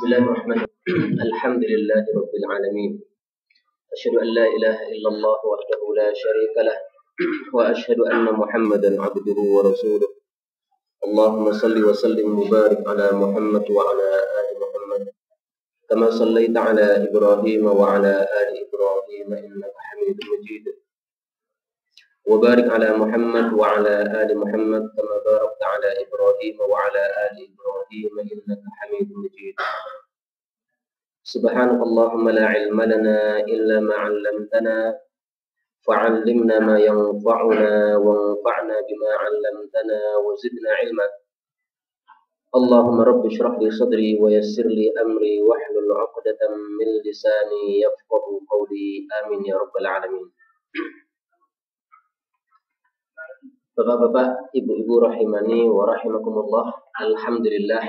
Bismillahirrahmanirrahim. Alhamdulillahirabbil alamin. Asyhadu an la ilaha illallah wahdahu la syarikalah wa asyhadu anna Muhammadan abduhu wa rasuluh. Allahumma salli wa sallim mubarik ala Muhammad wa ala ali Muhammad. Kama sallaita ala Ibrahim wa ala ali Ibrahim innaka Hamidum Majid. Wa barik ala Muhammad wa ala ali Muhammad kama barakta ala Ibrahim wa ala ali Ibrahim innaka Hamidum Majid. Subhanakallahumma la ilma lana illa ma 'allamtana fa'allimna ma yanfa'una wanfa'na bima 'allamtana wa zidna 'ilma. Allahumma rabbi shrah li sadri wa yassir li amri wahlul 'uqdatam min lisani yafqahu qawli. Amin ya rabbal alamin. Bapak-bapak, ibu-ibu rahimani wa rahimakumullah. Alhamdulillah,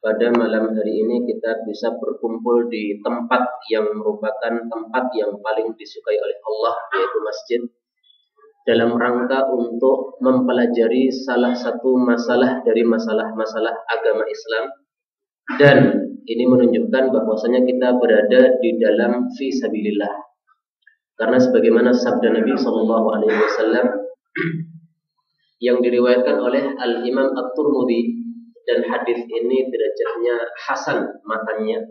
pada malam hari ini kita bisa berkumpul di tempat yang merupakan tempat yang paling disukai oleh Allah, yaitu masjid, dalam rangka untuk mempelajari salah satu masalah dari masalah-masalah agama Islam. Dan ini menunjukkan bahwasanya kita berada di dalam fi sabilillah. Karena sebagaimana sabda Nabi SAW yang diriwayatkan oleh Al-Imam At-Tirmidzi, dan hadis ini derajatnya hasan matanya,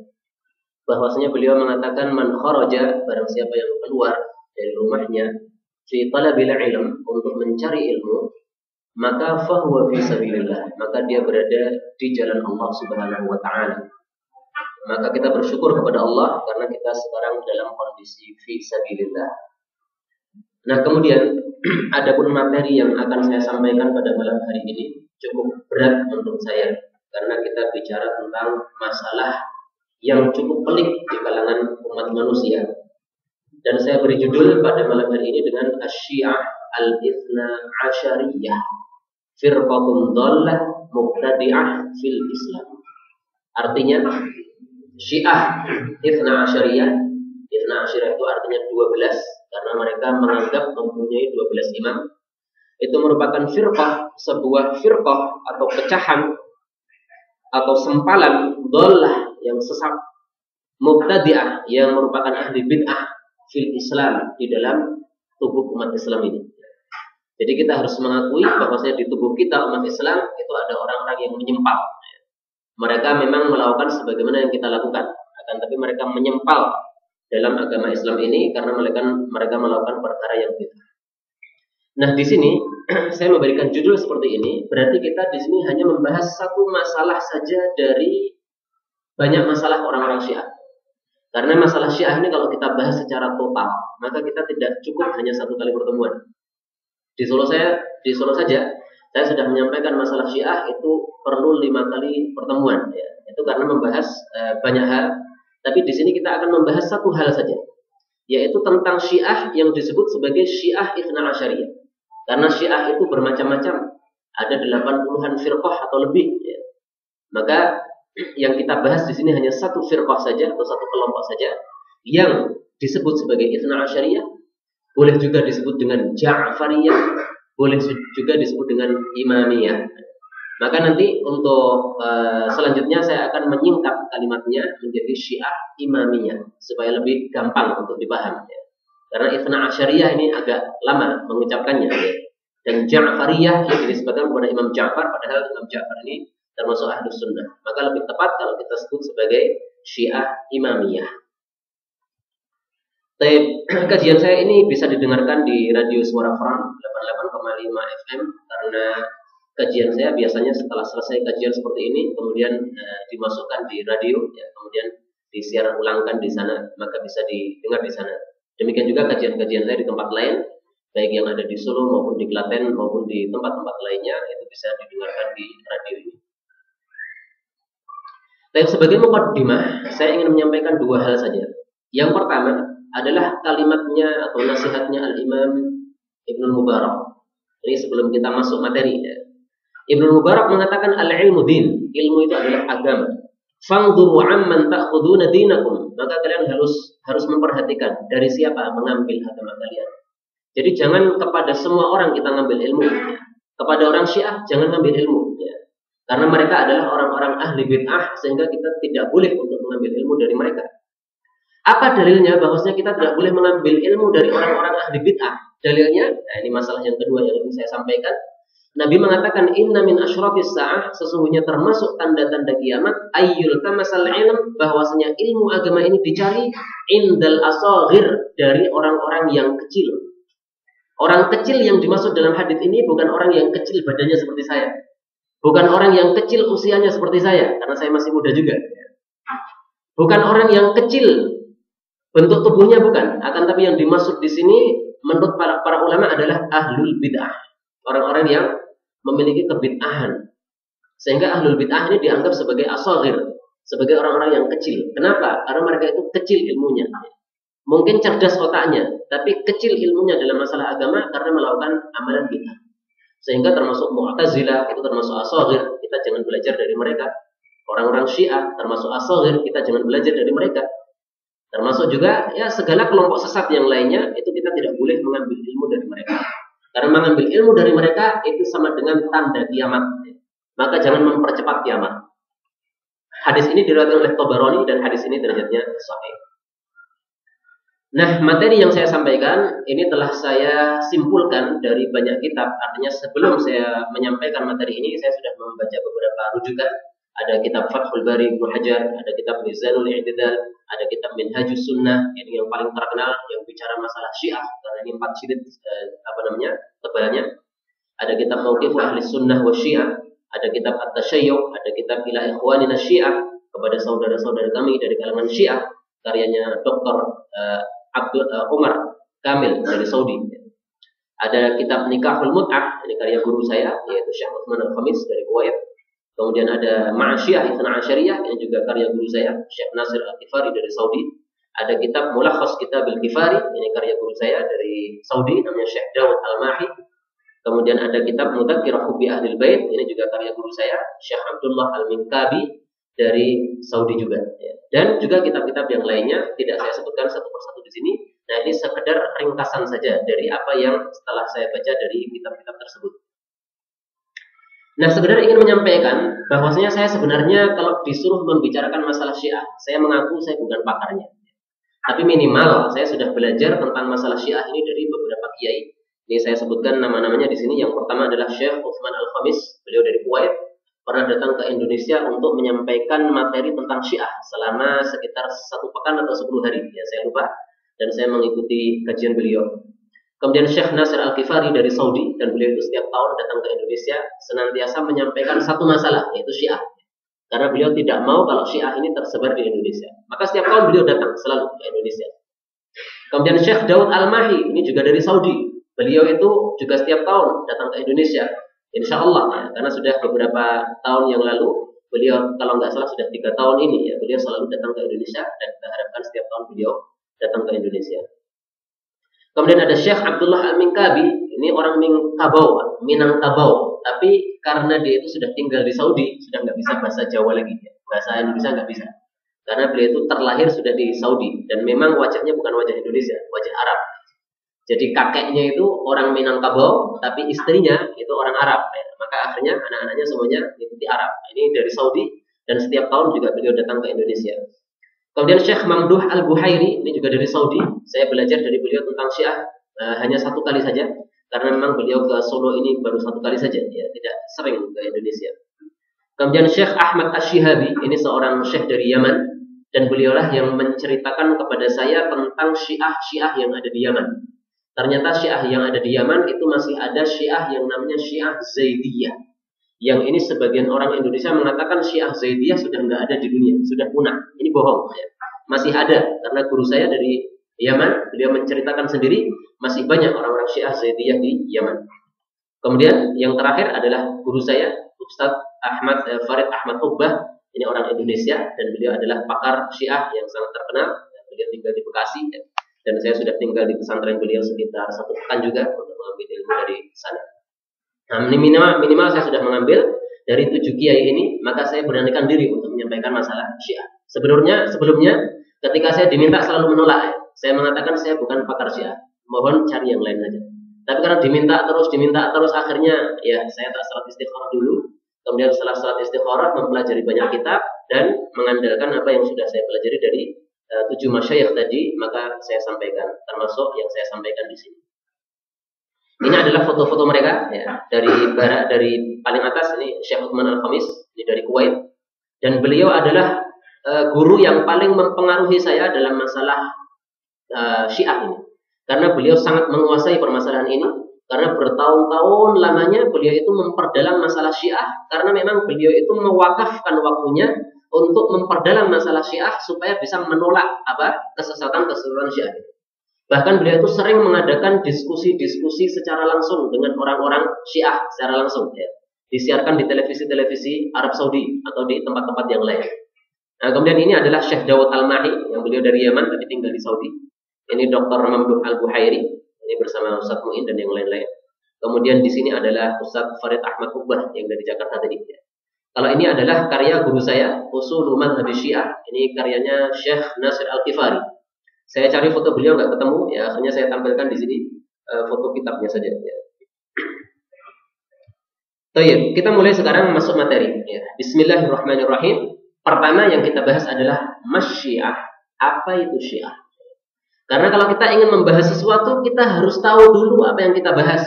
bahwasanya beliau mengatakan man kharaja, barang siapa yang keluar dari rumahnya fi talabil ilm, untuk mencari ilmu, maka fahuwa fi sabilillah, maka dia berada di jalan Allah Subhanahu wa taala. Maka kita bersyukur kepada Allah karena kita sekarang dalam kondisi fi sabilillah. Nah, kemudian adapun materi yang akan saya sampaikan pada malam hari ini cukup berat menurut saya, karena kita bicara tentang masalah yang cukup pelik di kalangan umat manusia. Dan saya beri judul pada malam hari ini dengan Asy-Syiah Al-Ithna Asyariyah, Firqatun Dhallah Mubtadi'ah fil Islam. Artinya Syiah Ithna Asyariyah. Ithna Asyariyah itu artinya 12, karena mereka menganggap mempunyai 12 imam. Itu merupakan firqah, sebuah firqah atau pecahan atau sempalan dhallah yang sesat, mubtadi'ah yang merupakan ahli bid'ah fil Islam, di dalam tubuh umat Islam ini. Jadi kita harus mengakui bahwasanya di tubuh kita umat Islam itu ada orang-orang yang menyempal. Mereka memang melakukan sebagaimana yang kita lakukan, akan tapi mereka menyempal dalam agama Islam ini karena mereka melakukan perkara yang bid'ah. Nah, di sini saya memberikan judul seperti ini, berarti kita di sini hanya membahas satu masalah saja dari banyak masalah orang-orang Syiah. Karena masalah Syiah ini kalau kita bahas secara total, maka kita tidak cukup hanya satu kali pertemuan. Di Solo saja saya sudah menyampaikan masalah Syiah itu perlu 5 kali pertemuan, ya. Itu karena membahas banyak hal. Tapi di sini kita akan membahas satu hal saja, yaitu tentang Syiah yang disebut sebagai Syiah Ithna Asyariyah. Karena Syiah itu bermacam-macam, ada 80-an firqah atau lebih, ya. Maka yang kita bahas di sini hanya satu firqah saja atau satu kelompok saja yang disebut sebagai Ithna Asyariyah. Boleh juga disebut dengan Ja'fariyah, boleh juga disebut dengan Imamiyah. Maka nanti untuk selanjutnya saya akan menyingkat kalimatnya menjadi Syiah Imamiyah supaya lebih gampang untuk dipaham, ya. Karena Ithna Asyariyah ini agak lama mengucapkannya, ya. Dan Ja'fariyah yang dinisbatkan kepada Imam Ja'far, padahal Imam Ja'far ini termasuk Ahlus Sunnah. Maka lebih tepat kalau kita sebut sebagai Syiah Imamiyah. Kajian saya ini bisa didengarkan di Radio Suara Front 88,5 FM, karena kajian saya biasanya setelah selesai kajian seperti ini kemudian dimasukkan di radio, ya, kemudian disiar ulangkan di sana, maka bisa didengar di sana. Demikian juga kajian-kajian saya di tempat lain, baik yang ada di Solo maupun di Klaten maupun di tempat-tempat lainnya, itu bisa didengarkan di radio ini. Tapi sebagai muqaddimah, saya ingin menyampaikan 2 hal saja. Yang pertama adalah kalimatnya atau nasihatnya Al-Imam Ibnul Mubarak. Ini sebelum kita masuk materi, ya. Ibnul Mubarak mengatakan al-ilmu din, ilmu itu adalah agama. Fangduru amman ta'khuduna dinakum, maka kalian harus memperhatikan dari siapa mengambil agama kalian. Jadi jangan kepada semua orang kita ngambil ilmu. Kepada orang Syiah jangan ngambil ilmu, ya. Karena mereka adalah orang-orang ahli bid'ah, sehingga kita tidak boleh untuk mengambil ilmu dari mereka. Apa dalilnya bahwasanya kita tidak boleh mengambil ilmu dari orang-orang ahli bid'ah? Dalilnya, nah ini masalah yang kedua yang ingin saya sampaikan. Nabi mengatakan inna min asyrafis sa'ah, sesungguhnya termasuk tanda-tanda kiamat, ayyul tamasal ilm, bahwasanya ilmu agama ini dicari indal asaghir, dari orang-orang yang kecil. Orang kecil yang dimaksud dalam hadis ini bukan orang yang kecil badannya seperti saya. Bukan orang yang kecil usianya seperti saya, karena saya masih muda juga. Bukan orang yang kecil bentuk tubuhnya, bukan. Akan tapi yang dimaksud di sini menurut para ulama adalah ahlul bid'ah. Orang-orang yang memiliki kebid'ahan. Sehingga ahlul bid'ah ini dianggap sebagai asagir, sebagai orang-orang yang kecil. Kenapa? Karena mereka itu kecil ilmunya. Mungkin cerdas otaknya, tapi kecil ilmunya dalam masalah agama karena melakukan amalan bid'ah. Sehingga termasuk Mu'tazilah itu termasuk asagir, kita jangan belajar dari mereka. Orang-orang Syiah termasuk asagir, kita jangan belajar dari mereka. Termasuk juga ya segala kelompok sesat yang lainnya, itu kita tidak boleh mengambil ilmu dari mereka. Karena mengambil ilmu dari mereka itu sama dengan tanda kiamat. Maka jangan mempercepat kiamat. Hadis ini diriwayatkan oleh Tabarani dan hadis ini derajatnya sahih. Nah, materi yang saya sampaikan ini telah saya simpulkan dari banyak kitab. Artinya sebelum saya menyampaikan materi ini, saya sudah membaca beberapa rujukan. Ada kitab Fathul Bari Ibnu Hajar, ada kitab Mizanul I'tidal, ada kitab Minhajus Sunnah, ini yang paling terkenal yang bicara masalah Syiah, karena ini 4 jilid tebalnya. Ada kitab Mauqif Ahli Sunnah wa Syiah, ada kitab At-Tashayyuh, ada kitab Ila Ikhwanina Syiah, kepada saudara-saudara kami dari kalangan Syiah, karyanya Dr. Umar Kamil dari Saudi. Ada kitab Nikahul Mut'ah, ini karya guru saya, yaitu Syekh Utsman Al-Khamis dari Kuwait. Kemudian ada Ma'asyiyah Itsna Asyariyah, ini juga karya guru saya, Syekh Nasir Al-Kifari dari Saudi. Ada kitab Mulakhas Kitab Al-Kifari, ini karya guru saya dari Saudi, namanya Syekh Dawud Al-Mahi. Kemudian ada kitab Mudzakkirah Hubbi Ahlil Bait, ini juga karya guru saya, Syekh Abdullah Al-Minkabi dari Saudi juga. Dan juga kitab-kitab yang lainnya, tidak saya sebutkan satu persatu di sini. Nah, ini sekedar ringkasan saja dari apa yang setelah saya baca dari kitab-kitab tersebut. Nah, sebenarnya ingin menyampaikan bahwasanya saya sebenarnya kalau disuruh membicarakan masalah Syiah, saya mengaku saya bukan pakarnya. Tapi minimal saya sudah belajar tentang masalah Syiah ini dari beberapa kiai. Ini saya sebutkan nama-namanya di sini. Yang pertama adalah Syekh Utsman Al-Khamis, beliau dari Kuwait, pernah datang ke Indonesia untuk menyampaikan materi tentang Syiah selama sekitar 1 pekan atau 10 hari. Ya, saya lupa. Dan saya mengikuti kajian beliau. Kemudian Syekh Nasir Al-Kifari dari Saudi, dan beliau itu setiap tahun datang ke Indonesia senantiasa menyampaikan satu masalah, yaitu Syiah. Karena beliau tidak mau kalau Syiah ini tersebar di Indonesia. Maka setiap tahun beliau datang selalu ke Indonesia. Kemudian Syekh Dawud Al-Mahi, ini juga dari Saudi. Beliau itu juga setiap tahun datang ke Indonesia. Insya Allah, ya, karena sudah beberapa tahun yang lalu, beliau kalau nggak salah sudah 3 tahun ini, ya, beliau selalu datang ke Indonesia, dan kita harapkan setiap tahun beliau datang ke Indonesia. Kemudian ada Syekh Abdullah Al-Minkabi, ini orang Minangkabau, tapi karena dia itu sudah tinggal di Saudi, sudah nggak bisa bahasa Jawa lagi, bahasa Indonesia nggak bisa, karena beliau itu terlahir sudah di Saudi, dan memang wajahnya bukan wajah Indonesia, wajah Arab. Jadi kakeknya itu orang Minangkabau, tapi istrinya itu orang Arab, ya. Maka akhirnya anak-anaknya semuanya ikuti Arab. Ini dari Saudi, dan setiap tahun juga beliau datang ke Indonesia. Kemudian Syekh Mamduh Al-Buhairi, ini juga dari Saudi. Saya belajar dari beliau tentang Syiah hanya 1 kali saja, karena memang beliau ke Solo ini baru 1 kali saja, ya, tidak sering ke Indonesia. Kemudian Syekh Ahmad Asy-Syihabi, ini seorang syekh dari Yaman, dan beliaulah yang menceritakan kepada saya tentang Syiah yang ada di Yaman. Ternyata Syiah yang ada di Yaman itu masih ada Syiah yang namanya Syiah Zaidiyah. Yang ini sebagian orang Indonesia mengatakan Syiah Zaidiyah sudah nggak ada di dunia, sudah punah. Ini bohong, ya. Masih ada, karena guru saya dari Yaman, beliau menceritakan sendiri masih banyak orang-orang Syiah Zaidiyah di Yaman. Kemudian yang terakhir adalah guru saya, Ustadz Farid Ahmad Ubbah, ini orang Indonesia, dan beliau adalah pakar Syiah yang sangat terkenal. Beliau tinggal di Bekasi, ya. Dan saya sudah tinggal di pesantren beliau sekitar 1 pekan juga untuk mengambil ilmu dari sana. Nah, minimal saya sudah mengambil dari 7 kiai ini, maka saya beranikan diri untuk menyampaikan masalah Syiah. Sebelumnya ketika saya diminta selalu menolak, saya mengatakan saya bukan pakar Syiah, mohon cari yang lain saja. Tapi karena diminta terus, akhirnya ya saya tak serat istiqomah dulu. Kemudian setelah salat istikharah mempelajari banyak kitab dan mengandalkan apa yang sudah saya pelajari dari 7 masyayikh tadi, maka saya sampaikan, termasuk yang saya sampaikan di sini. Ini adalah foto-foto mereka ya, dari paling atas ini Syekh Uthman Al-Khamis, ini dari Kuwait, dan beliau adalah guru yang paling mempengaruhi saya dalam masalah Syiah ini. Karena beliau sangat menguasai permasalahan ini, karena bertahun-tahun lamanya beliau itu memperdalam masalah Syiah, karena memang beliau itu mewakafkan waktunya untuk memperdalam masalah Syiah supaya bisa menolak kesesatan-kesesatan Syiah. Bahkan beliau itu sering mengadakan diskusi-diskusi secara langsung dengan orang-orang Syiah secara langsung ya. Disiarkan di televisi-televisi Arab Saudi atau di tempat-tempat yang lain. Nah, kemudian ini adalah Syekh Dawud Al-Mahi yang beliau dari Yaman tapi tinggal di Saudi. Ini Dr. Mamduh Al-Buhairi, ini bersama Ustaz Mu'in dan yang lain-lain. Kemudian di sini adalah Ustaz Farid Ahmad Uqbah yang dari Jakarta tadi ya. Kalau ini adalah karya guru saya, Ushul Madhhab Syiah. Ini karyanya Syekh Nasir Al-Kifari. Saya cari foto beliau nggak ketemu, ya akhirnya saya tampilkan di sini foto kitabnya saja. Ya. Baik, kita mulai sekarang masuk materi. Ya. Bismillahirrahmanirrahim. Pertama yang kita bahas adalah Syiah. Apa itu Syiah? Karena kalau kita ingin membahas sesuatu, kita harus tahu dulu apa yang kita bahas.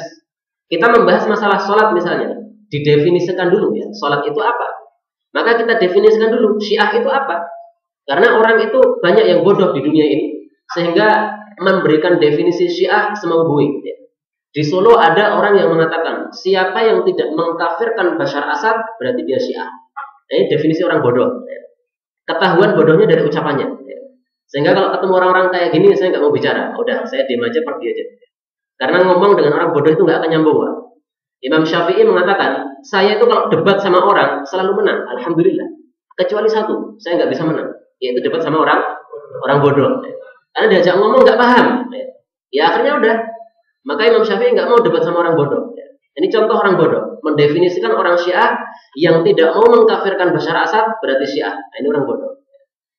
Kita membahas masalah sholat misalnya, didefinisikan dulu ya. Sholat itu apa? Maka kita definisikan dulu Syiah itu apa? Karena orang itu banyak yang bodoh di dunia ini, sehingga memberikan definisi Syiah semau-buing. Di Solo ada orang yang mengatakan siapa yang tidak mengkafirkan Bashar Assad berarti dia Syiah. Ini definisi orang bodoh. Ketahuan bodohnya dari ucapannya. Sehingga kalau ketemu orang-orang kayak gini saya nggak mau bicara. Udah saya diam aja, pergi aja. Karena ngomong dengan orang bodoh itu nggak akan nyambung. Pak. Imam Syafi'i mengatakan saya itu kalau debat sama orang selalu menang. Alhamdulillah. Kecuali satu, saya nggak bisa menang. Yaitu debat sama orang bodoh. Karena diajak ngomong nggak paham, ya akhirnya udah. Maka Imam Syafi'i nggak mau debat sama orang bodoh. Ini contoh orang bodoh, mendefinisikan orang Syiah yang tidak mau mengkafirkan Bashar Assad berarti Syiah. Nah, ini orang bodoh.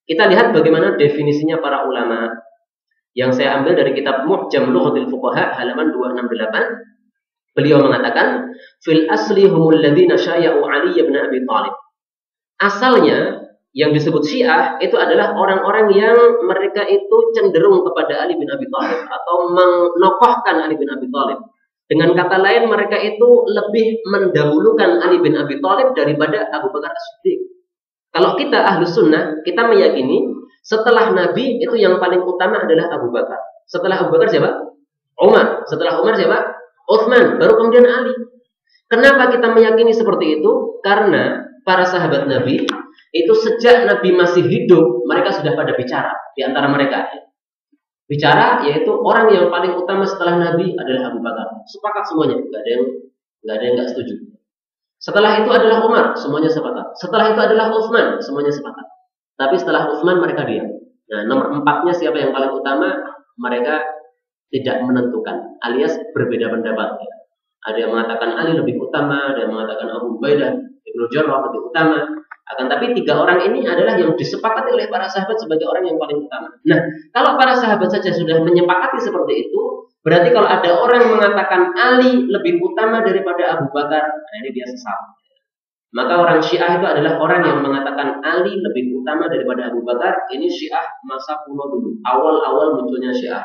Kita lihat bagaimana definisinya para ulama yang saya ambil dari kitab Mu'jam Lughatil Fuqaha halaman 268. Beliau mengatakan, fil asli humul ladzina syaya'u Ali ibn Abi Thalib. Asalnya yang disebut Syiah itu adalah orang-orang yang mereka itu cenderung kepada Ali bin Abi Thalib atau menokohkan Ali bin Abi Thalib. Dengan kata lain mereka itu lebih mendahulukan Ali bin Abi Thalib daripada Abu Bakar As-Siddiq. Kalau kita Ahlus Sunnah, kita meyakini setelah Nabi itu yang paling utama adalah Abu Bakar. Setelah Abu Bakar siapa? Umar. Setelah Umar siapa? Utsman. Baru kemudian Ali. Kenapa kita meyakini seperti itu? Karena para sahabat Nabi itu sejak Nabi masih hidup, mereka sudah pada bicara di antara mereka. Bicara yaitu orang yang paling utama setelah Nabi adalah Abu Bakar. Sepakat semuanya, nggak ada yang nggak setuju. Setelah itu adalah Umar, semuanya sepakat. Setelah itu adalah Utsman, semuanya sepakat. Tapi setelah Utsman mereka diam. Nah, nomor 4-nya siapa yang paling utama? Mereka tidak menentukan, alias berbeda pendapat. Ada yang mengatakan Ali lebih utama, ada yang mengatakan Abu Ubaidah Ibnu Jarrah lebih utama. Akan tapi 3 orang ini adalah yang disepakati oleh para sahabat sebagai orang yang paling utama. Nah, kalau para sahabat saja sudah menyepakati seperti itu, berarti kalau ada orang yang mengatakan Ali lebih utama daripada Abu Bakar, nah ini dia sesat. Maka orang Syiah itu adalah orang yang mengatakan Ali lebih utama daripada Abu Bakar. Ini Syiah masa kuno dulu, awal-awal munculnya Syiah.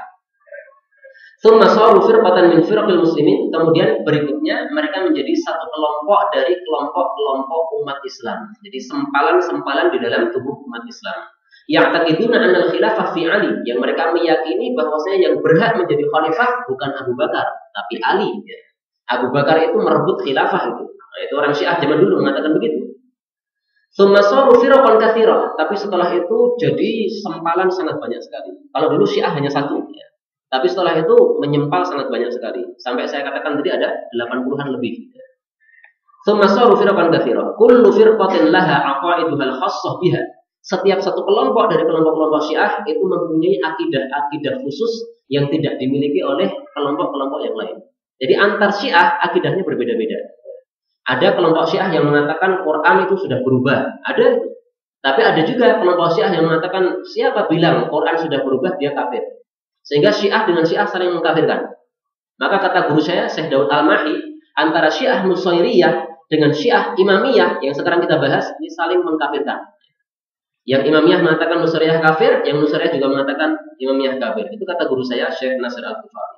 Tsumma saru firqatan min firqil muslimin. Kemudian berikutnya mereka menjadi satu kelompok dari kelompok-kelompok umat Islam. Jadi sempalan-sempalan di dalam tubuh umat Islam. Ya'taqiduna anna al-khilafah fi Ali, yang mereka meyakini bahwasanya yang berhak menjadi khalifah bukan Abu Bakar, tapi Ali. Abu Bakar itu merebut khilafah itu. Nah, itu orang Syiah zaman dulu mengatakan begitu. Tsumma saru firqan katsira, tapi setelah itu jadi sempalan sangat banyak sekali. Kalau dulu Syiah hanya satu, ya. Tapi setelah itu menyempal sangat banyak sekali. Sampai saya katakan tadi ada 80-an lebih. Tsumma saru firqan katsira. Kullu firqatin laha aqaiduhal khassah biha. Setiap satu kelompok dari kelompok-kelompok Syiah itu mempunyai akidah-akidah khusus yang tidak dimiliki oleh kelompok-kelompok yang lain. Jadi antar Syiah akidahnya berbeda-beda. Ada kelompok Syiah yang mengatakan Quran itu sudah berubah. Ada. Tapi ada juga kelompok Syiah yang mengatakan siapa bilang Quran sudah berubah dia kafir. Sehingga Syiah dengan Syiah saling mengkafirkan. Maka kata guru saya, Syekh Dawud Al-Mahi, antara Syiah Nusairiyah dengan Syiah Imamiyah yang sekarang kita bahas ini saling mengkafirkan. Yang Imamiyah mengatakan Nusriyah kafir, yang Nusriyah juga mengatakan Imamiyah kafir. Itu kata guru saya Syekh Nasir Al-Ghifari.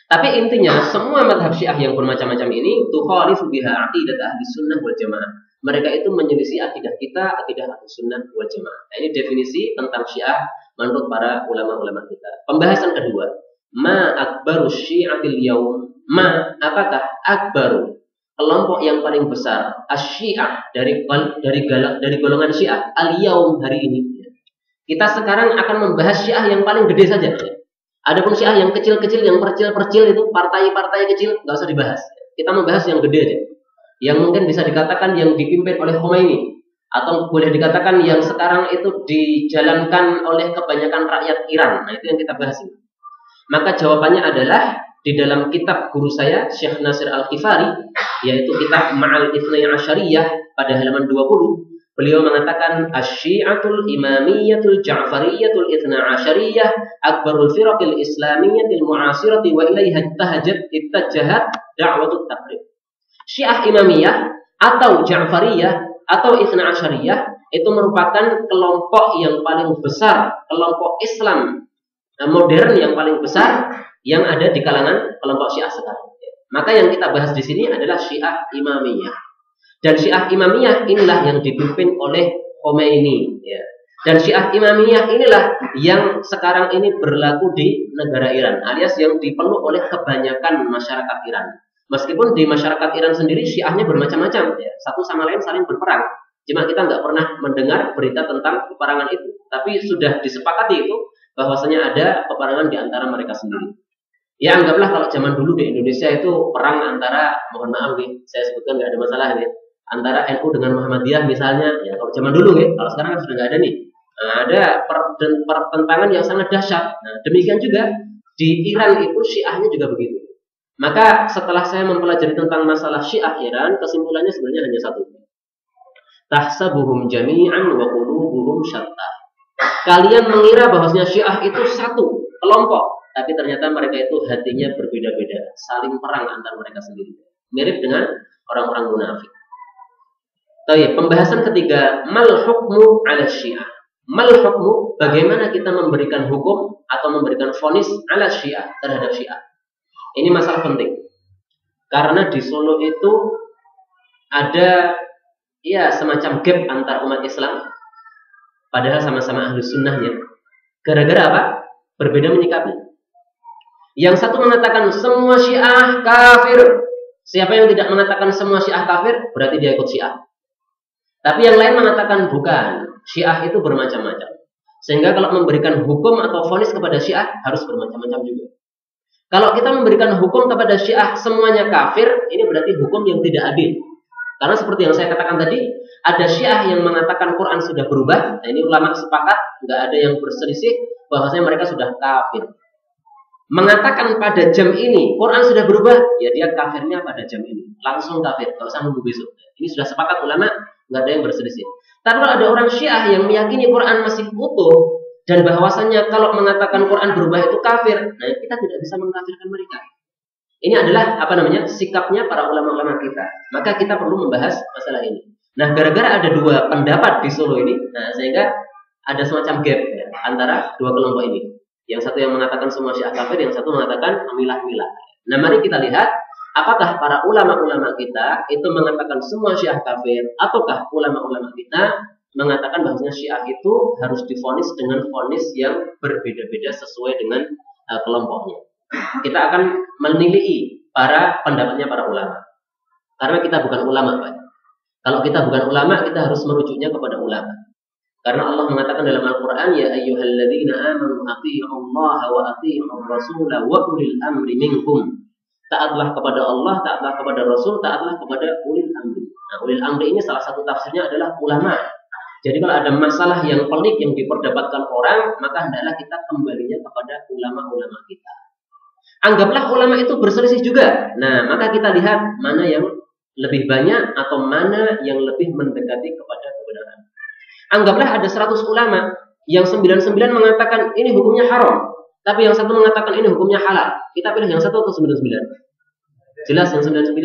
Tapi intinya semua mazhab Syiah yang bermacam-macam ini tukhalifu biha aqidat ahli sunnah wal jamaah. Mereka itu menyelisih akidah kita, akidah ahli sunnah wal jamaah. Nah, ini definisi tentang Syiah menurut para ulama-ulama kita. Pembahasan kedua, ma akbaru syi'atil yaum. Ma, apakah akbaru, kelompok yang paling besar asy-Syiah dari golongan Syiah al-yaum hari ini. Kita sekarang akan membahas Syiah yang paling gede saja. Adapun Syiah yang kecil-kecil, yang percil-percil itu partai-partai kecil nggak usah dibahas. Kita membahas yang gede aja. Yang mungkin bisa dikatakan yang dipimpin oleh Khomeini atau boleh dikatakan yang sekarang itu dijalankan oleh kebanyakan rakyat Iran. Nah, itu yang kita bahas ini. Maka jawabannya adalah di dalam kitab guru saya Syekh Nasir Al-Ghifari, yaitu kitab Ma'al Ithnai Asyariyah pada halaman 20. Beliau mengatakan Asy-Syi'atul Imamiyatul Ja'fariyatul Itsna Asyariyah akbarul firaqil islamiyyatil mu'asirati wa ilaiha ittajahat da'watut takrib. Syiah Imamiyah atau Ja'fariyah atau Itsna Asyariyah itu merupakan kelompok yang paling besar, kelompok Islam modern yang paling besar yang ada di kalangan kelompok Syiah sekarang. Maka yang kita bahas di sini adalah Syiah Imamiyah. Dan Syiah Imamiyah inilah yang dipimpin oleh Khomeini. Ya. Dan Syiah Imamiyah inilah yang sekarang ini berlaku di negara Iran, alias yang dipeluk oleh kebanyakan masyarakat Iran. Meskipun di masyarakat Iran sendiri Syiahnya bermacam-macam, ya. Satu sama lain saling berperang. Cuma kita nggak pernah mendengar berita tentang peperangan itu. Tapi sudah disepakati itu bahwasanya ada peperangan di antara mereka sendiri. Ya anggaplah kalau zaman dulu di Indonesia itu perang antara, mohon maaf nih, saya sebutkan nggak ada masalah nih, antara NU dengan Muhammadiyah misalnya, ya kalau zaman dulu ya, kalau sekarang sudah nggak ada nih. Nah, ada pertentangan yang sangat dahsyat. Nah, demikian juga di Iran itu Syiahnya juga begitu. Maka setelah saya mempelajari tentang masalah Syiah Iran, kesimpulannya sebenarnya hanya satu. Tahsabuhum jami'an wa qulubuhum syatta. Kalian mengira bahwasanya Syiah itu satu kelompok, tapi ternyata mereka itu hatinya berbeda-beda, saling perang antar mereka sendiri. Mirip dengan orang-orang munafik. Baik, pembahasan ketiga, mal hukmu 'ala Syiah. Mal hukmu, bagaimana kita memberikan hukum atau memberikan vonis 'ala Syiah, terhadap Syiah. Ini masalah penting. Karena di Solo itu ada ya semacam gap antar umat Islam, padahal sama-sama ahli sunnahnya. Gara-gara apa? Berbeda menyikapi. Yang satu mengatakan semua Syiah kafir. Siapa yang tidak mengatakan semua Syiah kafir, berarti dia ikut Syiah. Tapi yang lain mengatakan bukan. Syiah itu bermacam-macam. Sehingga kalau memberikan hukum atau vonis kepada Syiah harus bermacam-macam juga. Kalau kita memberikan hukum kepada Syiah semuanya kafir, ini berarti hukum yang tidak adil. Karena seperti yang saya katakan tadi, ada Syiah yang mengatakan Quran sudah berubah. Nah, ini ulama sepakat, nggak ada yang berselisih bahwasanya mereka sudah kafir. Mengatakan pada jam ini Quran sudah berubah, ya dia kafirnya pada jam ini, langsung kafir, nggak usah nunggu besok. Ini sudah sepakat ulama, nggak ada yang berselisih. Tapi kalau ada orang Syiah yang meyakini Quran masih utuh dan bahwasanya kalau mengatakan Quran berubah itu kafir, nah kita tidak bisa mengkafirkan mereka. Ini adalah sikapnya para ulama-ulama kita. Maka kita perlu membahas masalah ini. Nah, gara-gara ada dua pendapat di Solo ini, nah sehingga ada semacam gap ya, antara dua kelompok ini. Yang satu yang mengatakan semua Syiah kafir, yang satu mengatakan milah-milah. Nah, mari kita lihat apakah para ulama-ulama kita itu mengatakan semua Syiah kafir, ataukah ulama-ulama kita mengatakan bahwasanya Syiah itu harus divonis dengan vonis yang berbeda-beda sesuai dengan kelompoknya. Kita akan menilai para pendapatnya para ulama. Karena kita bukan ulama, Pak. Kalau kita bukan ulama, kita harus merujuknya kepada ulama. Karena Allah mengatakan dalam Al-Quran, ya ayyuhalladzina amanu athi'ullaha wa athi'ur rasula wa ulil amri minkum. Taatlah kepada Allah, taatlah kepada Rasul, taatlah kepada ulil amri. Nah, ulil amri ini salah satu tafsirnya adalah ulama. Jadi kalau ada masalah yang pelik yang diperdapatkan orang, maka hendaklah kita kembalinya kepada ulama-ulama kita. Anggaplah ulama itu berselisih juga. Nah, maka kita lihat mana yang lebih banyak atau mana yang lebih mendekati kepada kebenaran. Anggaplah ada 100 ulama, yang 99 mengatakan ini hukumnya haram, tapi yang satu mengatakan ini hukumnya halal. Kita pilih yang satu atau 99? Jelas yang 99.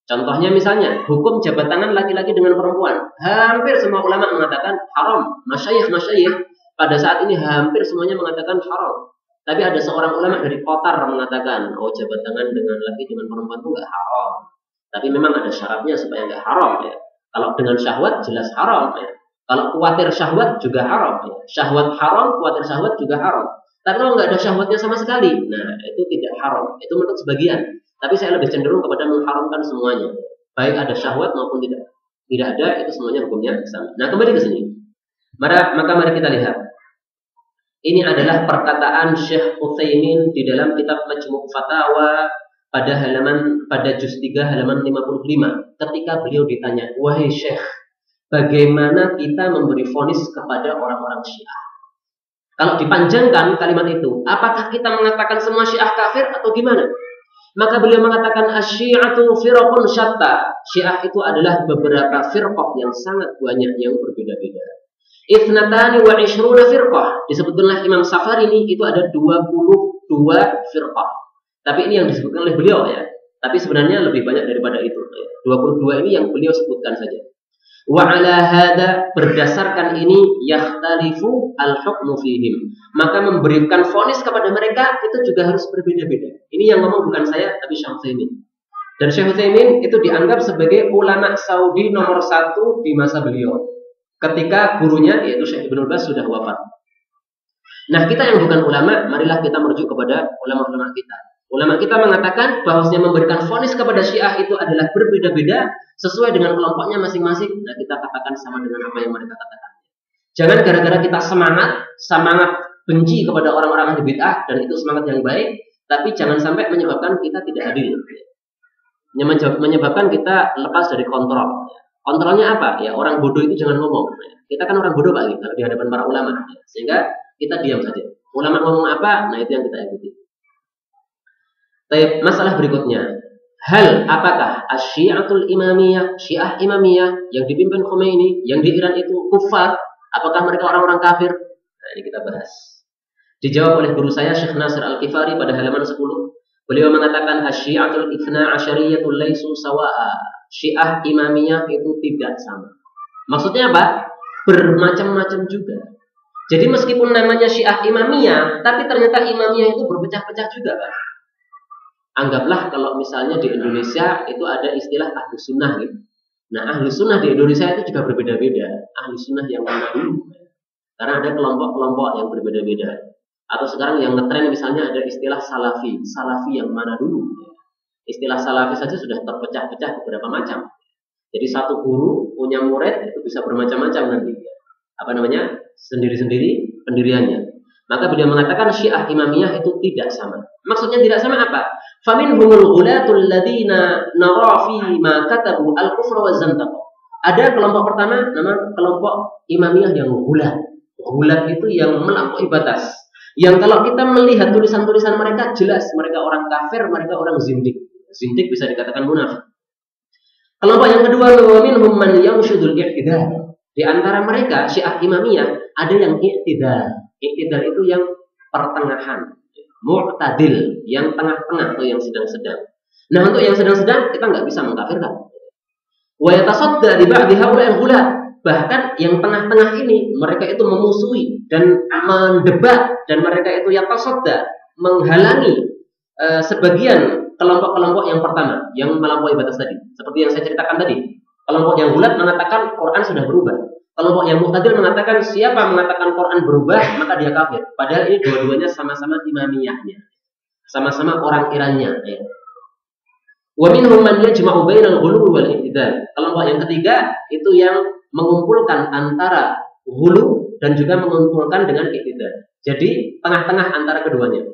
Contohnya misalnya, hukum jabat tangan laki-laki dengan perempuan. Hampir semua ulama mengatakan haram. Masyayikh pada saat ini hampir semuanya mengatakan haram. Tapi ada seorang ulama dari Qatar mengatakan, oh jabat tangan dengan laki dengan perempuan itu nggak haram. Tapi memang ada syaratnya supaya nggak haram ya. Kalau dengan syahwat jelas haram ya. Kalau khawatir syahwat juga haram ya. Syahwat haram, khawatir syahwat juga haram. Tapi kalau nggak ada syahwatnya sama sekali, nah itu tidak haram. Itu menurut sebagian. Tapi saya lebih cenderung kepada mengharamkan semuanya. Baik ada syahwat maupun tidak. Tidak ada, itu semuanya hukumnya sama. Nah, kembali ke sini. Maka mari kita lihat. Ini adalah perkataan Syekh Utsaimin di dalam kitab Majmu' Fatawa pada juz 3 halaman 55. Ketika beliau ditanya, "Wahai Syekh, bagaimana kita memberi vonis kepada orang-orang Syiah?" Kalau dipanjangkan kalimat itu, apakah kita mengatakan semua Syiah kafir atau gimana? Maka beliau mengatakan asy-syi'atu firqun syatta. Syiah itu adalah beberapa firqah yang sangat banyak yang berbeda-beda. Ithnatani wa ishruna firqah. Disebutkanlah Imam Safarini itu ada 22 firqah. Tapi ini yang disebutkan oleh beliau ya. Tapi sebenarnya lebih banyak daripada itu. 22 ini yang beliau sebutkan saja. Wa ala hada, berdasarkan ini yakhtalifu al-hukmu fihim. Maka memberikan vonis kepada mereka itu juga harus berbeda-beda. Ini yang ngomong bukan saya tapi Syekh Utsaimin. Dan Syekh Utsaimin itu dianggap sebagai ulama Saudi nomor 1 di masa beliau. Ketika gurunya yaitu Syekh Ibnu Baz sudah wafat. Nah, kita yang bukan ulama, marilah kita merujuk kepada ulama-ulama kita. Ulama kita mengatakan bahwasanya memberikan vonis kepada Syiah itu adalah berbeda-beda sesuai dengan kelompoknya masing-masing. Nah, kita katakan sama dengan apa yang mereka katakan. Jangan gara-gara kita semangat benci kepada orang-orang ahli bid'ah, dan itu semangat yang baik, tapi jangan sampai menyebabkan kita tidak adil. Menyebabkan kita lepas dari kontrol. Kontrolnya apa? Ya, orang bodoh itu jangan ngomong. Kita kan orang bodoh Pak, kalau di hadapan para ulama. Sehingga kita diam saja. Ulama ngomong apa? Nah, itu yang kita ikuti. Baik, masalah berikutnya. Apakah asy-syi'atul imamiyah, Syiah Imamiyah yang dipimpin Khomeini, yang di Iran itu kufar? Apakah mereka orang-orang kafir? Nah, ini kita bahas. Dijawab oleh guru saya Syekh Nasir Al-Kifari pada halaman 10. Beliau mengatakan asy-syi'atul itsna asyariyatul laisu sawa'a. Syiah Imamiyah itu tidak sama. Maksudnya apa? Bermacam-macam juga. Jadi meskipun namanya Syiah Imamiyah, tapi ternyata Imamiyah itu berpecah-pecah juga, Pak. Anggaplah kalau misalnya di Indonesia itu ada istilah ahlu sunnah gitu. Nah, ahlu sunnah di Indonesia itu juga berbeda-beda. Ahlu sunnah yang mana dulu? Karena ada kelompok-kelompok yang berbeda-beda. Atau sekarang yang ngetren misalnya ada istilah salafi. Salafi yang mana dulu? Istilah salafi saja sudah terpecah-pecah beberapa macam. Jadi satu guru punya murid itu bisa bermacam-macam nanti. Apa namanya? Sendiri-sendiri pendiriannya. Maka beliau mengatakan Syiah Imamiyah itu tidak sama. Maksudnya tidak sama apa? Faminhumul ghulatul ladzina nara fi ma katabu al-kufra wa zandaq. Ada kelompok pertama nama kelompok Imamiyah yang ghulat. Ghulat itu yang melampaui batas. Yang kalau kita melihat tulisan-tulisan mereka jelas mereka orang kafir, mereka orang zindik. Zindik bisa dikatakan munafik. Kelompok yang kedua minhum man yamshudul i'tidal. Di antara mereka Syiah Imamiyah ada yang i'tidal. I'tidal itu yang pertengahan. Mu'tadil, yang tengah-tengah atau yang sedang-sedang. Nah, untuk yang sedang-sedang kita nggak bisa mengkafirkan. Wa yatasadda li ba'di haula'il ghulat. Bahkan yang tengah-tengah ini mereka itu memusuhi dan mendebat, dan mereka itu yatasadda, menghalangi sebagian kelompok-kelompok yang pertama yang melampaui batas tadi. Seperti yang saya ceritakan tadi. Kelompok yang ghulat mengatakan Quran sudah berubah. Kelompok yang mu'tadil mengatakan siapa mengatakan Quran berubah maka dia kafir. Padahal ini dua-duanya sama-sama imamiyahnya, sama-sama orang Irannya. Ya. Wa minhum man yajma'u bainal ghulu wal i'tidal. Kelompok yang ketiga itu yang mengumpulkan antara ghulu dan juga mengumpulkan dengan i'tidal. Jadi tengah-tengah antara keduanya.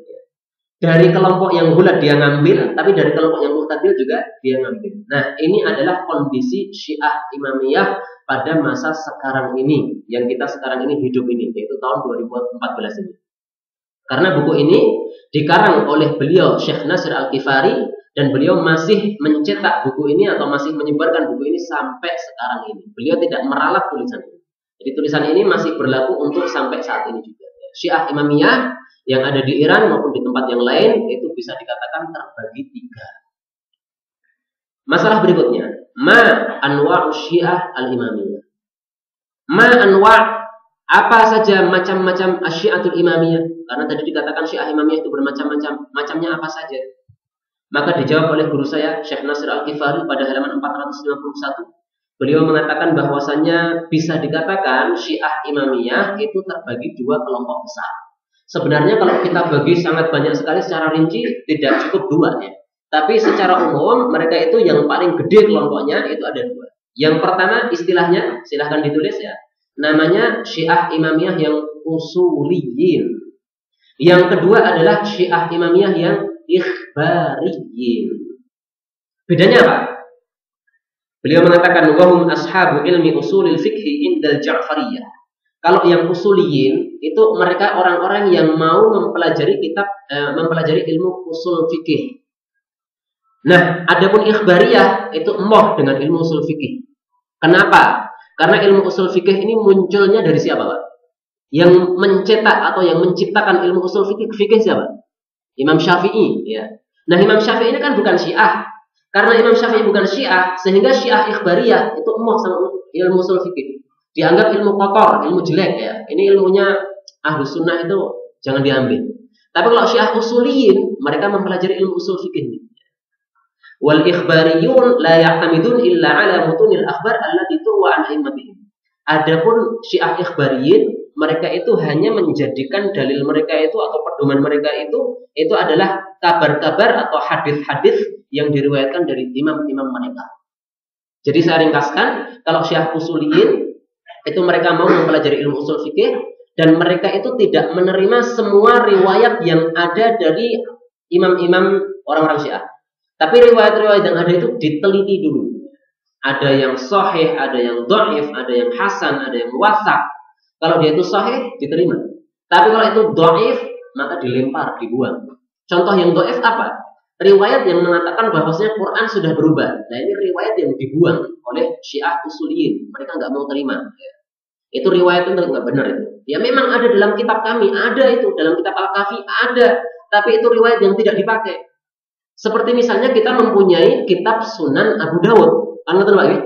Dari kelompok yang ghulat dia ngambil, tapi dari kelompok yang mu'tadil juga dia ngambil. Nah, ini adalah kondisi Syiah Imamiyah pada masa sekarang ini, yang kita sekarang ini hidup ini, yaitu tahun 2014 ini. Karena buku ini dikarang oleh beliau Syekh Nasir Al-Kifari, dan beliau masih mencetak buku ini atau masih menyebarkan buku ini sampai sekarang ini. Beliau tidak meralat tulisan ini. Jadi tulisan ini masih berlaku untuk sampai saat ini juga. Syiah Imamiyah yang ada di Iran maupun di tempat yang lain itu bisa dikatakan terbagi 3. Masalah berikutnya, ma anwa'u syiah al-imamiyah. Ma anwa' apa saja macam-macam asyiatul imamiyah? Karena tadi dikatakan syiah imamiyah itu bermacam-macam. Macamnya apa saja? Maka dijawab oleh guru saya Syekh Nasir Al-Ghifari pada halaman 451. Beliau mengatakan bahwasannya bisa dikatakan syiah imamiyah itu terbagi dua kelompok besar. Sebenarnya kalau kita bagi sangat banyak sekali secara rinci tidak cukup dua ya. Tapi secara umum mereka itu yang paling gede kelompoknya itu ada dua. Yang pertama istilahnya silahkan ditulis ya. Namanya syiah imamiyah yang usuliyin. Yang kedua adalah syiah imamiyah yang ikhbariyin. Bedanya apa? Beliau mengatakan wahum ashabu ilmi usulil fikhi indal Ja'fariyah. Kalau yang usuliyin itu mereka orang-orang yang mau mempelajari mempelajari ilmu usul fikih. Nah, adapun ikhbariyah itu emoh dengan ilmu usul fikih. Kenapa? Karena ilmu usul fikih ini munculnya dari siapa, Pak? Yang mencetak atau yang menciptakan ilmu usul fikih siapa? Imam Syafi'i, ya. Nah, Imam Syafi'i ini kan bukan Syiah. Karena Imam Syafi'i bukan Syiah, sehingga Syiah ikhbariyah itu emoh sama ilmu usul fikih. Dianggap ilmu kotor, ilmu jelek ya. Ini ilmunya Ahlus Sunnah itu jangan diambil. Tapi kalau Syiah usuliyin, mereka mempelajari ilmu usul fikih. Wal ikhbariyun la ya'tamidun illa ala mutunil akhbar allati turwa an a'immatihim. Adapun Syiah ikhbariyin, mereka itu hanya menjadikan dalil mereka itu atau pedoman mereka itu adalah kabar-kabar atau hadis-hadis yang diriwayatkan dari imam-imam mereka. Jadi saya ringkaskan, kalau Syiah usuliyin itu mereka mau mempelajari ilmu usul fikih dan mereka itu tidak menerima semua riwayat yang ada dari imam-imam orang-orang Syiah. Tapi riwayat-riwayat yang ada itu diteliti dulu. Ada yang sahih, ada yang dhaif, ada yang hasan, ada yang wasaq. Kalau dia itu sahih, diterima. Tapi kalau itu dhaif, maka dilempar, dibuang. Contoh yang dhaif apa? Riwayat yang mengatakan bahwasanya Quran sudah berubah. Nah, ini riwayat yang dibuang oleh Syiah usuliyin. Mereka nggak mau terima. Itu riwayat itu nggak benar itu. Ya memang ada dalam kitab kami, ada itu dalam kitab Al-Kafi ada. Tapi itu riwayat yang tidak dipakai. Seperti misalnya kita mempunyai kitab Sunan Abu Dawud. Anggota lagi.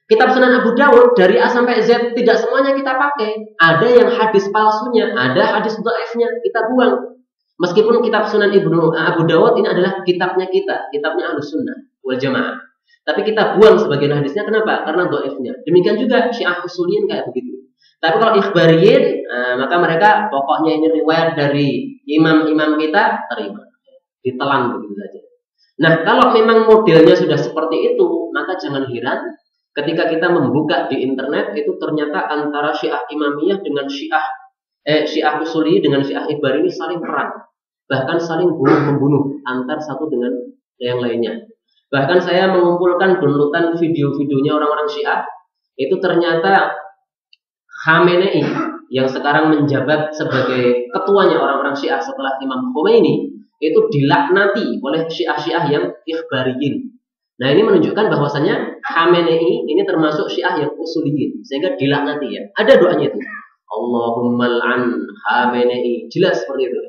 Kitab Sunan Abu Dawud dari A sampai Z tidak semuanya kita pakai. Ada yang hadis palsunya, ada hadis dhaifnya, kita buang. Meskipun kitab Sunan Abu Dawud ini adalah kitabnya kita, kitabnya Ahlus Sunnah wal Jamaah. Tapi kita buang sebagian hadisnya, kenapa? Karena dhaifnya. Demikian juga Syiah usuliyin kayak begitu. Tapi kalau ikhbariyin, maka mereka pokoknya ini riwayat dari imam-imam kita terima. Ditelan begitu saja. Nah, kalau memang modelnya sudah seperti itu, maka jangan heran ketika kita membuka di internet itu ternyata antara Syiah Imamiyah dengan Syiah Usuli dengan Syiah Ikhbari ini saling perang, bahkan saling bunuh-membunuh antar satu dengan yang lainnya. Bahkan saya mengumpulkan downloadan video-videonya orang-orang Syiah, itu ternyata Khamenei yang sekarang menjabat sebagai ketuanya orang-orang Syiah setelah Imam Khomeini itu dilaknati oleh Syiah-Syiah yang ikhbariyin. Nah, ini menunjukkan bahwasanya Khamenei ini termasuk Syiah yang usuliyin, sehingga dilaknati ya. Ada doanya itu. Allahumma al'an Khamenei. Jelas seperti itu.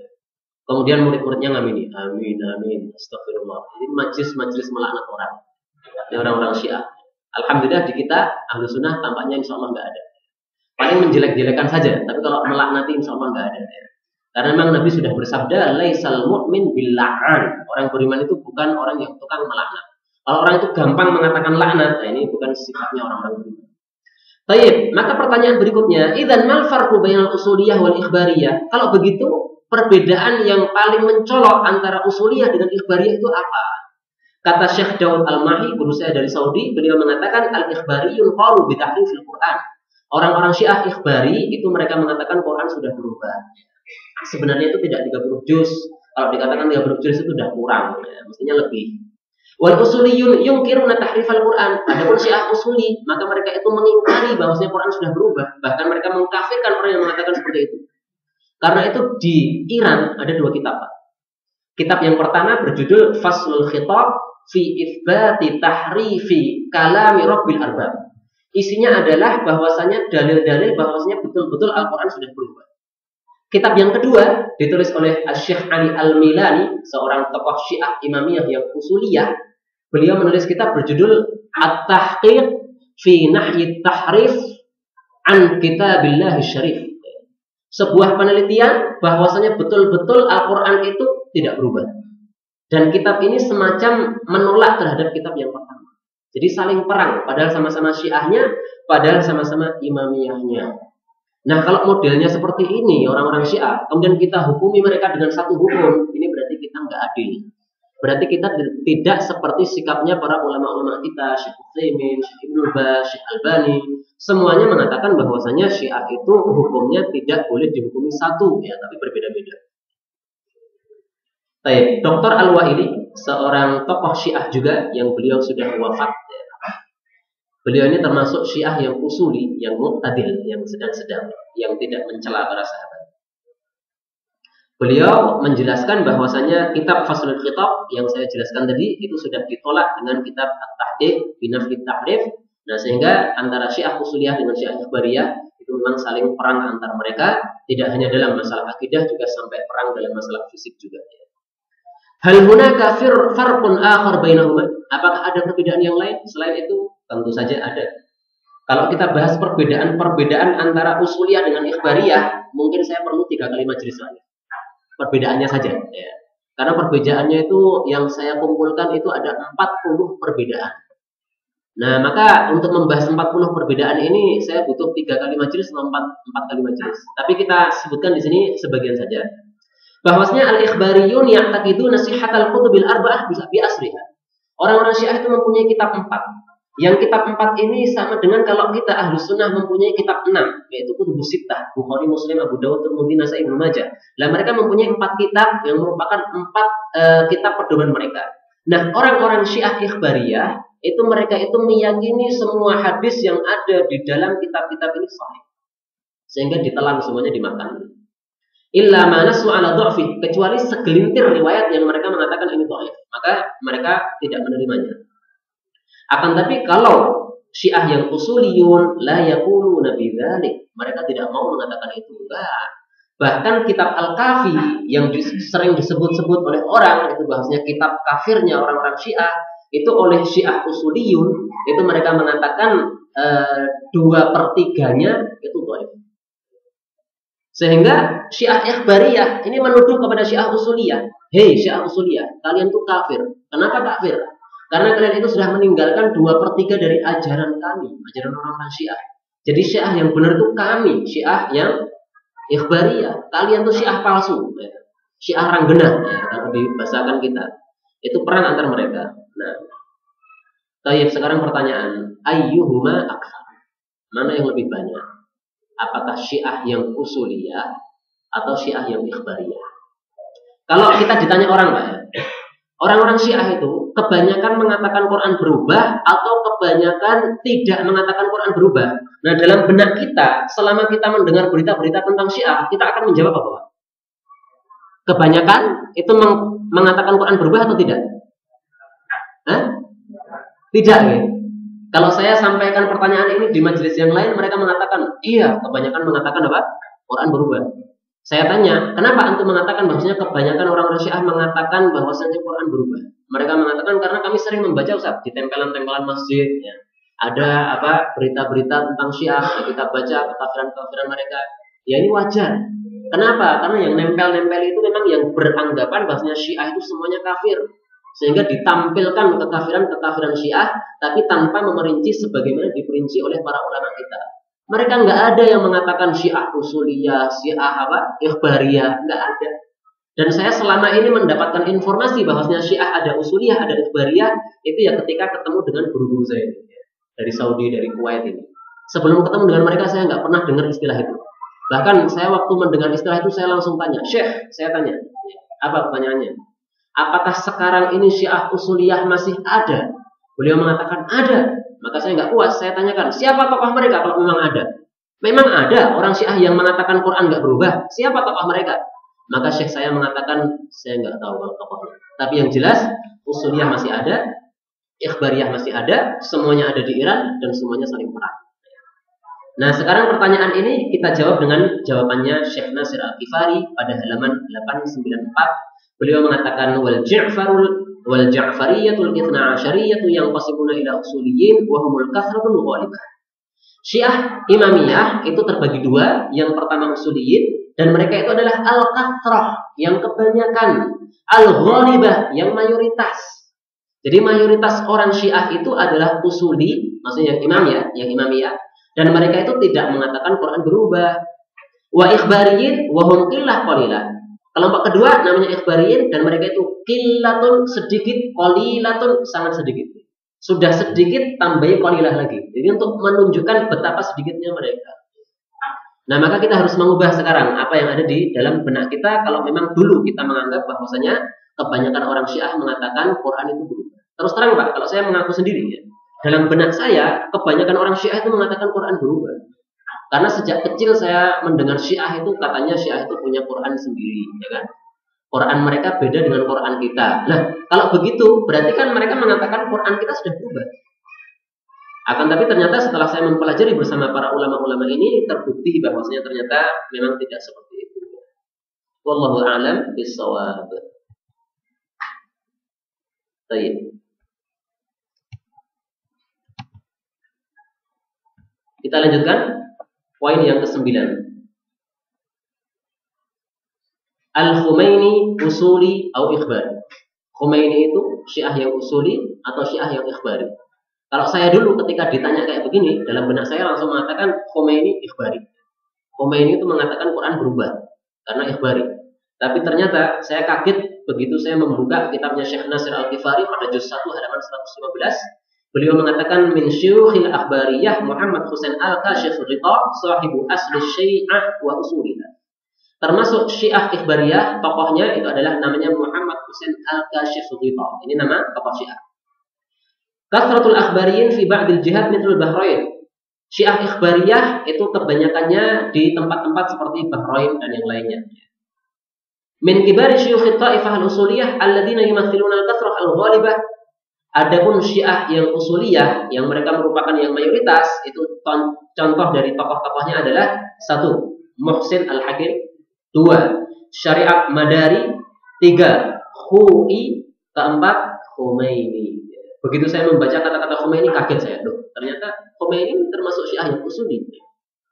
Kemudian murid-muridnya ngamini, amin, amin, astagfirullah. Ini majlis-majlis melaknat orang. Ini orang-orang Syiah. Alhamdulillah di kita Ahlus Sunnah tampaknya insya Allah nggak ada. Paling menjelek-jelekan saja, tapi kalau melaknati insya Allah nggak ada. Karena memang Nabi sudah bersabda, laisal mu'min bil la'an. Orang beriman itu bukan orang yang tukang melaknat. Kalau orang itu gampang mengatakan laknat, nah ini bukan sifatnya orang-orang beriman. Baik, maka pertanyaan berikutnya, idzan mal farqu bainal usuliyah wal ikhbariyah? Kalau begitu, perbedaan yang paling mencolok antara usuliyah dengan ikhbariyah itu apa? Kata Syekh Daud Al-Mahi, guru saya dari Saudi, beliau mengatakan al-ikhbariyun qalu bi tahrifil Quran. Orang-orang Syiah ikhbari itu mereka mengatakan Quran sudah berubah. Sebenarnya itu tidak 30 juz. Kalau dikatakan 30 juz itu sudah kurang, ya, mestinya lebih. Wal usuliyun yungkiruna tahrifal Quran. Adapun Syiah usuli, maka mereka itu mengingkari bahwasanya Quran sudah berubah. Bahkan mereka mengkafirkan orang yang mengatakan seperti itu. Karena itu di Iran ada dua kitab. Kitab yang pertama berjudul Faslul Khitab fi Itsbati Tahrifi Kalami Rabbil Arbab. Isinya adalah bahwasanya dalil-dalil bahwasanya betul-betul Al-Quran sudah berubah. Kitab yang kedua ditulis oleh Syekh Ali Al-Milani, seorang tokoh Syiah Imamiyah yang usuliyah. Beliau menulis kitab berjudul At-Tahqiq fi Nahyi Tahrif an Kitabillahi Syarif. Sebuah penelitian bahwasanya betul-betul Al-Quran itu tidak berubah. Dan kitab ini semacam menolak terhadap kitab yang pertama. Jadi saling perang, padahal sama-sama Syiahnya, padahal sama-sama Imamiyahnya. Nah, kalau modelnya seperti ini, orang-orang Syiah, kemudian kita hukumi mereka dengan satu hukum, ini berarti kita nggak adil. Berarti kita tidak seperti sikapnya para ulama-ulama kita, Syekh Utsaimin, Syekh Ibnu Baz, Syekh Albani, semuanya mengatakan bahwasanya Syiah itu hukumnya tidak boleh dihukumi satu, ya, tapi berbeda-beda. Baik, Dr. Al-Waili, seorang tokoh Syiah juga yang beliau sudah wafat. Beliau ini termasuk Syiah yang usuli, yang mu'tadil, yang sedang-sedang, yang tidak mencela para sahabat. Beliau menjelaskan bahwasanya kitab Faslul Khitab yang saya jelaskan tadi itu sudah ditolak dengan kitab At-Tahqiq bi Nafyi Tahrif. Nah, sehingga antara Syiah usuliyah dengan Syiah ikhbariyah itu memang saling perang antar mereka, tidak hanya dalam masalah akidah, juga sampai perang dalam masalah fisik juga. Hal hunaka farqun akhar bainahuma? Apakah ada perbedaan yang lain selain itu? Tentu saja ada. Kalau kita bahas perbedaan antara usuliyah dengan ikhbariyah, mungkin saya perlu 3 kali majelis lagi. Perbedaannya saja, ya. Karena perbedaannya itu yang saya kumpulkan itu ada 40 perbedaan. Nah, maka untuk membahas 40 perbedaan ini saya butuh 3 kali majelis atau 4 kali majelis. Tapi kita sebutkan di sini sebagian saja. Bahwasanya al-ikhbariyun ya'taqidu nasihatal kutubil arba'ah bi asriha. Orang-orang Syiah itu mempunyai kitab 4. Yang kitab 4 ini sama dengan kalau kita Ahlus Sunnah mempunyai kitab 6, yaitu Kutubus Sittah, Bukhari, Muslim, Abu Dawud, Tirmidzi, Nasa'i, Ibnu Majah. Lah mereka mempunyai 4 kitab yang merupakan 4 kitab pedoman mereka. Nah, orang-orang Syiah ikhbariyah itu mereka itu meyakini semua hadis yang ada di dalam kitab-kitab ini sahih. Sehingga ditelan semuanya dimakan. Illa ma nasu ala dha'fi, kecuali segelintir riwayat yang mereka mengatakan ini dhaif, maka mereka tidak menerimanya. Akan tapi kalau Syiah yang usuliyun la yaquluna bidzalik, mereka tidak mau mengatakan itu. Enggak. Bahkan kitab Al-Kafi yang sering disebut-sebut oleh orang itu bahasanya kitab kafirnya orang-orang Syiah, itu oleh Syiah usuliyun itu mereka mengatakan 2/3-nya itu dhaif. Sehingga Syiah ikhbariyah ini menuduh kepada Syiah usuliyah, hei Syiah usuliyah, kalian tuh kafir. Kenapa kafir? Karena kalian itu sudah meninggalkan 2/3 dari ajaran kami, ajaran orang-orang Syiah. Jadi Syiah yang benar itu kami, Syiah yang ikhbariyah. Kalian tuh Syiah palsu, Syiah ranggena, ya, kalau dibahasakan kita. Itu perang antar mereka. Nah, tayyib, sekarang pertanyaan, ayyuhuma akthar? Mana yang lebih banyak? Apakah Syiah yang usuliyah atau Syiah yang ikhbariyah? Kalau kita ditanya orang, Pak, ya, orang-orang Syiah itu kebanyakan mengatakan Quran berubah atau kebanyakan tidak mengatakan Quran berubah. Nah, dalam benak kita, selama kita mendengar berita-berita tentang Syiah, kita akan menjawab apa, Pak? Kebanyakan itu mengatakan Quran berubah atau tidak? Hah? Tidak, ya? Kalau saya sampaikan pertanyaan ini di majelis yang lain, mereka mengatakan, iya, kebanyakan mengatakan apa? Quran berubah. Saya tanya, kenapa antum mengatakan bahwasanya kebanyakan orang-orang Syiah mengatakan bahwasanya Quran berubah? Mereka mengatakan karena kami sering membaca, Ustaz, di tempelan-tempelan masjid, ya. Ada apa berita-berita tentang Syiah, ya, kita baca kekafiran-kekafiran mereka. Ya ini wajar. Kenapa? Karena yang nempel-nempel itu memang yang beranggapan bahwasanya Syiah itu semuanya kafir. Sehingga ditampilkan kekafiran-kekafiran Syiah, tapi tanpa memerinci sebagaimana diperinci oleh para ulama kita. Mereka nggak ada yang mengatakan Syiah usuliyah, Syiah apa, ikhbariyah, nggak ada. Dan saya selama ini mendapatkan informasi bahwasanya Syiah ada usuliyah, ada ikhbariyah, itu ya ketika ketemu dengan guru-guru saya dari Saudi, dari Kuwait ini. Sebelum ketemu dengan mereka saya nggak pernah dengar istilah itu. Bahkan saya waktu mendengar istilah itu saya langsung tanya, Syekh, saya tanya, apa pertanyaannya? Apakah sekarang ini Syiah usuliyah masih ada? Beliau mengatakan ada. Maka saya nggak puas, saya tanyakan, siapa tokoh mereka kalau memang ada? Memang ada orang Syiah yang mengatakan Quran nggak berubah. Siapa tokoh mereka? Maka Syekh saya mengatakan, saya nggak tahu kalau tokohnya. Tapi yang jelas, usuliyah masih ada, ikhbariyah masih ada, semuanya ada di Iran, dan semuanya saling perang. Nah, sekarang pertanyaan ini kita jawab dengan jawabannya Syekh Nasir Al-Ghifari pada halaman 894. Beliau mengatakan, wal Ja'farul wal Ja'fariyatul Itsna Asyariyatu yanqasimuna ila usuliyyin wa humul kathratul ghalibah. Syiah Imamiyah itu terbagi dua, yang pertama usuliyyin dan mereka itu adalah al-kathrah yang kebanyakan, al-ghalibah yang mayoritas. Jadi mayoritas orang Syiah itu adalah usuli, maksudnya yang Imamiyah, dan mereka itu tidak mengatakan Quran berubah. Wa ikhbariyyin wa hum qillah qalilah. Kelompok kedua namanya ikhbariyyin dan mereka itu qillatun sedikit, qalilatun sangat sedikit. Sudah sedikit tambahin qalilah lagi. Jadi untuk menunjukkan betapa sedikitnya mereka. Nah, maka kita harus mengubah sekarang apa yang ada di dalam benak kita kalau memang dulu kita menganggap bahwasanya kebanyakan orang Syiah mengatakan Quran itu berubah. Terus terang Pak, kalau saya mengaku sendiri ya, dalam benak saya kebanyakan orang Syiah itu mengatakan Quran berubah. Karena sejak kecil saya mendengar Syiah itu katanya Syiah itu punya Quran sendiri, ya kan? Quran mereka beda dengan Quran kita. Nah, kalau begitu berarti kan mereka mengatakan Quran kita sudah berubah. Akan tapi ternyata setelah saya mempelajari bersama para ulama-ulama ini terbukti bahwasanya ternyata memang tidak seperti itu. Wallahu a'lam bishawab. Baik. Kita lanjutkan poin yang ke-9. Al-Khumaini usuli atau ikhbari. Khumaini itu Syiah yang usuli atau Syiah yang ikhbari. Kalau saya dulu ketika ditanya kayak begini, dalam benak saya langsung mengatakan Khumaini ikhbari. Khumaini itu mengatakan Quran berubah karena ikhbari. Tapi ternyata saya kaget begitu saya membuka kitabnya Syekh Nasir Al-Ghifari pada juz 1 halaman 115. Beliau mengatakan min syuyukhil akhbariyah Muhammad Husain Al-Kashif Ridha sahibu asli Syiah wa usulina. Termasuk Syiah Ikhbariyah, tokohnya itu adalah namanya Muhammad Husain Al-Kashif Ridha. Ini nama tokoh Syiah. Kathratul akhbariyin fi ba'dil jihad mithlul Bahrain. Syiah Ikhbariyah itu kebanyakannya di tempat-tempat seperti Bahrain dan yang lainnya. Min kibari syuyukh ta'ifah al-usuliyah alladziina yumaththiluna al-kathrah al-ghalibah. Adapun Syiah yang usuliyah yang mereka merupakan yang mayoritas, itu contoh dari tokoh-tokohnya adalah 1. Muhsin Al-Hakim, 2. Syariat Madari, 3. Khui, 4. Khumaini. Begitu saya membaca kata-kata Khumaini kaget saya. Loh, ternyata Khumaini termasuk Syiah yang usuli.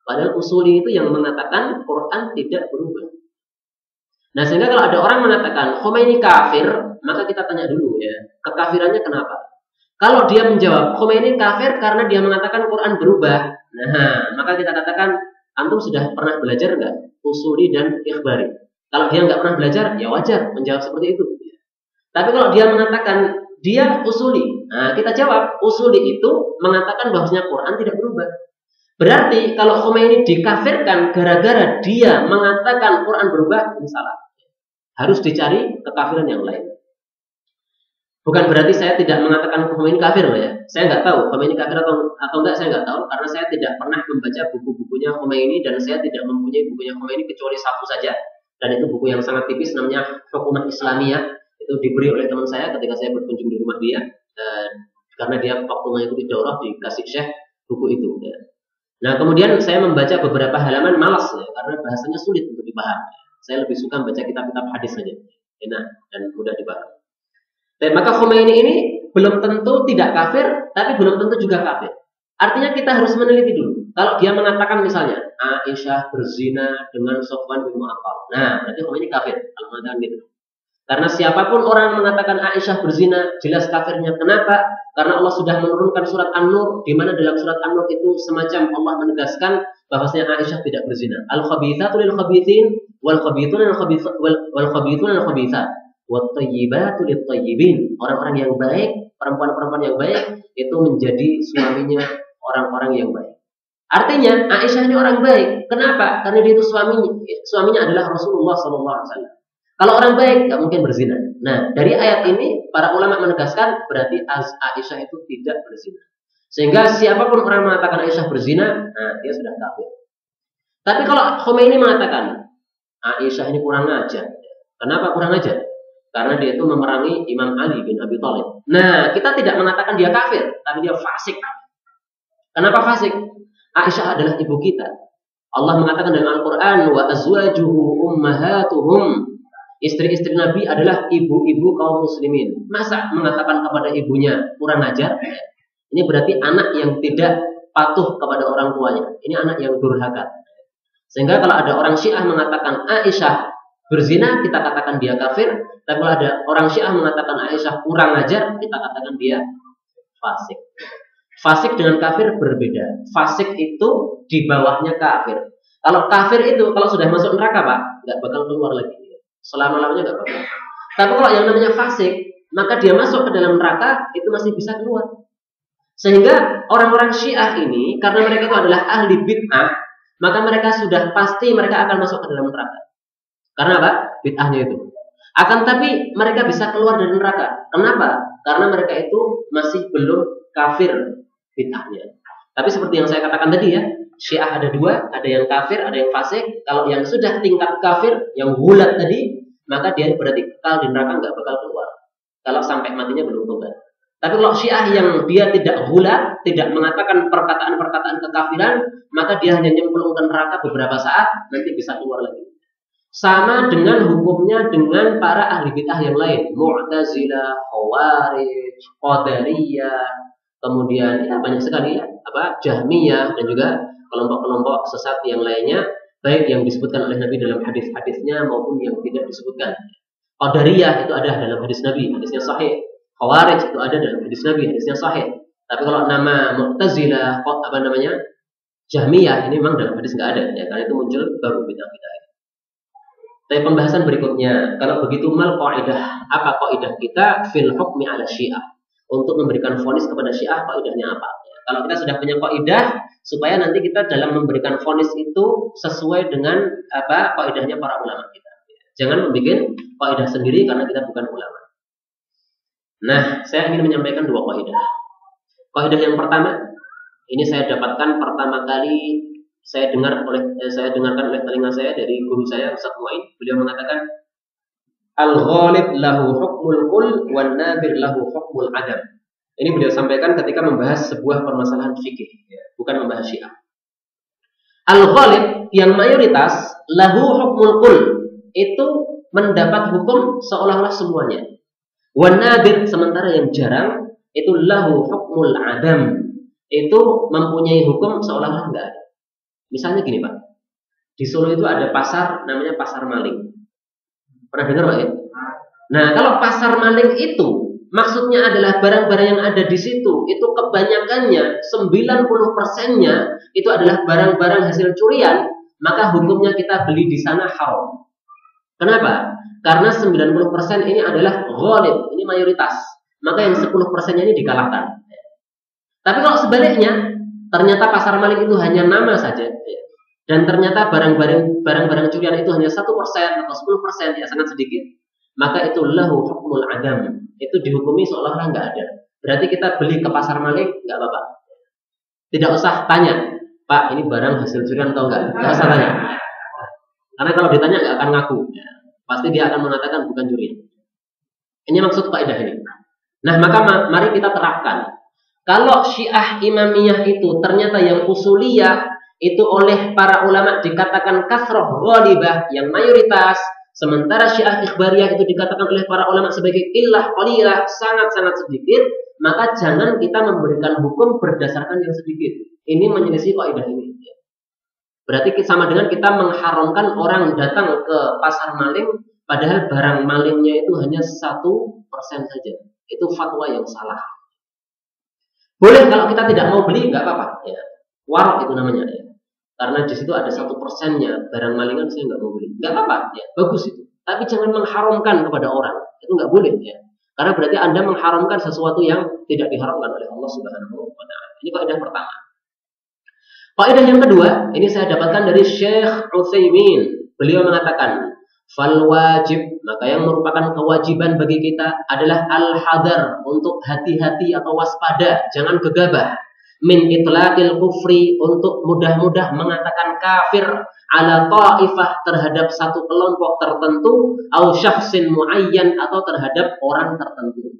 Padahal usuli itu yang mengatakan Quran tidak berubah. Nah, sehingga kalau ada orang mengatakan Khomeini kafir, maka kita tanya dulu ya, kekafirannya kenapa? Kalau dia menjawab Khomeini kafir karena dia mengatakan Quran berubah, nah, maka kita katakan antum sudah pernah belajar nggak usuli dan ikhbari? Kalau dia nggak pernah belajar, ya wajar menjawab seperti itu. Tapi kalau dia mengatakan dia usuli, nah kita jawab usuli itu mengatakan bahwasanya Quran tidak berubah. Berarti kalau Khomeini dikafirkan gara-gara dia mengatakan Quran berubah, ini salah. Harus dicari kekafiran yang lain. Bukan berarti saya tidak mengatakan Khomeini kafir loh ya. Saya nggak tahu Khomeini kafir atau enggak, saya nggak tahu karena saya tidak pernah membaca buku-bukunya Khomeini dan saya tidak mempunyai bukunya Khomeini kecuali satu saja. Dan itu buku yang sangat tipis namanya Hukumah Islamiyah. Itu diberi oleh teman saya ketika saya berkunjung di rumah dia. Karena dia waktu mengikuti daurah dikasih syekh buku itu. Ya. Nah, kemudian saya membaca beberapa halaman malas ya, karena bahasanya sulit untuk dipaham. Saya lebih suka membaca kitab-kitab hadis saja, enak dan mudah dipaham. Dan maka Khomeini ini belum tentu tidak kafir, tapi belum tentu juga kafir. Artinya kita harus meneliti dulu. Kalau dia mengatakan misalnya Aisyah berzina dengan Sofwan bin Mu'attal, nah berarti Khomeini kafir kalau mengatakan gitu. Karena siapapun orang mengatakan Aisyah berzina, jelas kafirnya. Kenapa? Karena Allah sudah menurunkan surat An-Nur, di mana dalam surat An-Nur itu semacam Allah menegaskan bahwasanya Aisyah tidak berzina. Al-khabithatu lil-khabithin, wal-khabithuna lil-khabithat, wat-thayyibatu lit-thayyibin. Orang-orang yang baik, perempuan-perempuan yang baik itu menjadi suaminya orang-orang yang baik. Artinya Aisyah ini orang baik. Kenapa? Karena dia itu suaminya adalah Rasulullah SAW. Kalau orang baik nggak mungkin berzina. Nah, dari ayat ini para ulama menegaskan berarti Aisyah itu tidak berzina. Sehingga siapapun orang mengatakan Aisyah berzina, nah dia sudah kafir. Tapi kalau Khomeini mengatakan Aisyah ini kurang ajar. Kenapa kurang ajar? Karena dia itu memerangi Imam Ali bin Abi Thalib. Nah, kita tidak mengatakan dia kafir, tapi dia fasik. Kenapa fasik? Aisyah adalah ibu kita. Allah mengatakan dalam Al-Quran, wa azwajuhu ummahatuhum. Istri-istri Nabi adalah ibu-ibu kaum muslimin. Masa mengatakan kepada ibunya kurang ajar? Ini berarti anak yang tidak patuh kepada orang tuanya. Ini anak yang durhaka. Sehingga kalau ada orang Syiah mengatakan Aisyah berzina, kita katakan dia kafir. Dan kalau ada orang Syiah mengatakan Aisyah kurang ajar, kita katakan dia fasik. Fasik dengan kafir berbeda. Fasik itu di bawahnya kafir. Kalau kafir itu, kalau sudah masuk neraka, Pak, nggak bakal keluar lagi. Selama-lamanya nggak bakal. Tapi kalau yang namanya fasik, maka dia masuk ke dalam neraka, itu masih bisa keluar. Sehingga orang-orang Syiah ini, karena mereka itu adalah ahli bid'ah, maka mereka sudah pasti mereka akan masuk ke dalam neraka. Karena apa? Bid'ahnya itu. Akan tapi mereka bisa keluar dari neraka. Kenapa? Karena mereka itu masih belum kafir bid'ahnya. Tapi seperti yang saya katakan tadi ya, Syiah ada dua, ada yang kafir, ada yang fasik. Kalau yang sudah tingkat kafir, yang gulat tadi, maka dia berarti kekal di neraka, nggak bakal keluar. Kalau sampai matinya belum tobat. Tapi kalau Syiah yang dia tidak gulat, tidak mengatakan perkataan-perkataan kekafiran, maka dia hanya nyemplung ke neraka beberapa saat, nanti bisa keluar lagi. Sama dengan hukumnya dengan para ahli bid'ah yang lain, Mu'tazilah, Khawarij, Qadariyah, kemudian ya banyak sekali ya, Jahmiyah dan juga kelompok-kelompok sesat yang lainnya, baik yang disebutkan oleh Nabi dalam hadis-hadisnya maupun yang tidak disebutkan. Qadariyah itu ada dalam hadis Nabi, hadisnya sahih. Khawarij itu ada dalam hadis Nabi, hadisnya sahih. Tapi kalau nama Mu'tazilah, Jahmiyah ini memang dalam hadis nggak ada, ya, karena itu muncul baru bid'ah-bid'ah. Tapi pembahasan berikutnya, kalau begitu mal qaidah, apa qaidah kita fil hukmi ala Syiah? Untuk memberikan vonis kepada Syiah, qaidahnya apa? Ya, kalau kita sudah punya qaidah, supaya nanti kita dalam memberikan vonis itu sesuai dengan apa qaidahnya para ulama kita. Jangan membuat qaidah sendiri karena kita bukan ulama. Nah, saya ingin menyampaikan dua kaidah. Kaidah yang pertama, ini saya dapatkan pertama kali saya dengarkan oleh telinga saya dari guru saya Ustaz Muin. Beliau mengatakan al-ghalib lahu hukmul kul wan nadir lahu hukmul adam. Ini beliau sampaikan ketika membahas sebuah permasalahan fikih, ya, bukan membahas Syiah. Al-ghalib yang mayoritas lahu hukmul kul, itu mendapat hukum seolah-olah semuanya. Wan nadir sementara yang jarang itu lahu hukmul adam, itu mempunyai hukum seolah-olah enggak ada. Misalnya gini Pak, di Solo itu ada pasar namanya pasar maling. Pernah dengar Pak ya? Nah kalau pasar maling itu maksudnya adalah barang-barang yang ada di situ itu kebanyakannya 90%-nya itu adalah barang-barang hasil curian, maka hukumnya kita beli di sana haram. Kenapa? Karena 90% ini adalah ghalib, ini mayoritas. Maka yang 10%-nya ini dikalahkan. Tapi kalau sebaliknya, ternyata pasar maling itu hanya nama saja, dan ternyata barang-barang curian itu hanya 1% atau 10%, ya sangat sedikit, maka itu lahu hukmul adam, itu dihukumi seolah-olah nggak ada. Berarti kita beli ke pasar maling nggak apa-apa. Tidak usah tanya, Pak ini barang hasil curian atau enggak? Nggak usah tanya. Karena kalau ditanya nggak akan ngaku, pasti dia akan mengatakan bukan curian. Ini maksud kaidah ini. Nah maka mari kita terapkan. Kalau Syiah Imamiyah itu ternyata yang usuliyah itu oleh para ulama dikatakan kasroh ghalibah yang mayoritas, sementara Syiah Ikhbariyah itu dikatakan oleh para ulama sebagai illah qalilah sangat-sangat sedikit, maka jangan kita memberikan hukum berdasarkan yang sedikit. Ini menyelisih kaidah ini. Berarti sama dengan kita mengharamkan orang datang ke pasar maling, padahal barang malingnya itu hanya 1% saja. Itu fatwa yang salah. Boleh kalau kita tidak mau beli, nggak apa-apa. Ya. Warok itu namanya. Ya. Karena di situ ada 1%-nya barang malingan saya nggak mau beli. Nggak apa-apa, ya. Bagus itu. Tapi jangan mengharamkan kepada orang. Itu nggak boleh. Ya. Karena berarti Anda mengharamkan sesuatu yang tidak diharamkan oleh Allah Subhanahu wa Ta'ala. Ini kaidah pertama. Kaidah yang kedua, ini saya dapatkan dari Syekh Utsaimin. Beliau mengatakan, fal wajib, maka yang merupakan kewajiban bagi kita adalah al-hadar, untuk hati-hati atau waspada, jangan gegabah. Min itlaqil kufri, untuk mudah-mudah mengatakan kafir ala ta'ifah, terhadap satu kelompok tertentu, au syakhsin muayyan, atau terhadap orang tertentu.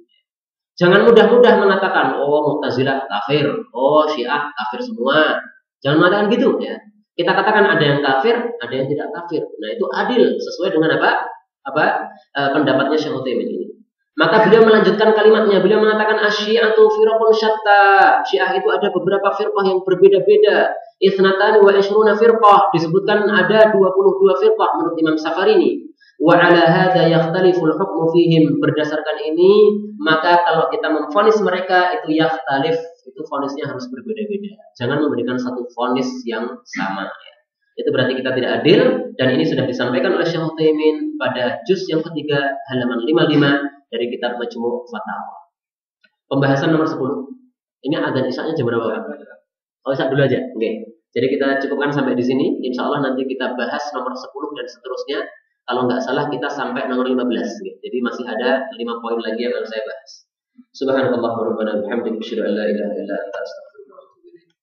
Jangan mudah-mudah mengatakan, oh Mu'tazilah kafir, oh Syiah kafir semua. Jangan mengatakan gitu ya. Kita katakan ada yang kafir, ada yang tidak kafir. Nah itu adil sesuai dengan apa? pendapatnya Syekh Utsaimin ini. Maka beliau melanjutkan kalimatnya, beliau mengatakan asy-syi'atu firqun syatta. Syiah itu ada beberapa firqah yang berbeda-beda. Itsnatani wa ishruna firqah, disebutkan ada 22 firqah menurut Imam Safarini. Wa 'ala hadza yakhtalifu al-hukmu fihim. Berdasarkan ini, maka kalau kita memvonis mereka itu yakhtalif, itu vonisnya harus berbeda-beda. Jangan memberikan satu vonis yang sama. Itu berarti kita tidak adil, dan ini sudah disampaikan oleh Syekh Utsaimin pada juz yang ketiga halaman 55 dari kitab Majmu' Fatawa. Pembahasan nomor 10. Ini adzan isya-nya jam berapa, Pak? Oh, isya dulu aja. Oke. Jadi kita cukupkan sampai di sini. Insya Allah nanti kita bahas nomor 10 dan seterusnya. Kalau nggak salah kita sampai nomor 15. Jadi masih ada 5 poin lagi yang harus saya bahas. Subhanallah wa rabbana bihamdihi asyhadu an la ilaha illa anta astaghfiruka wa atubu ilaik.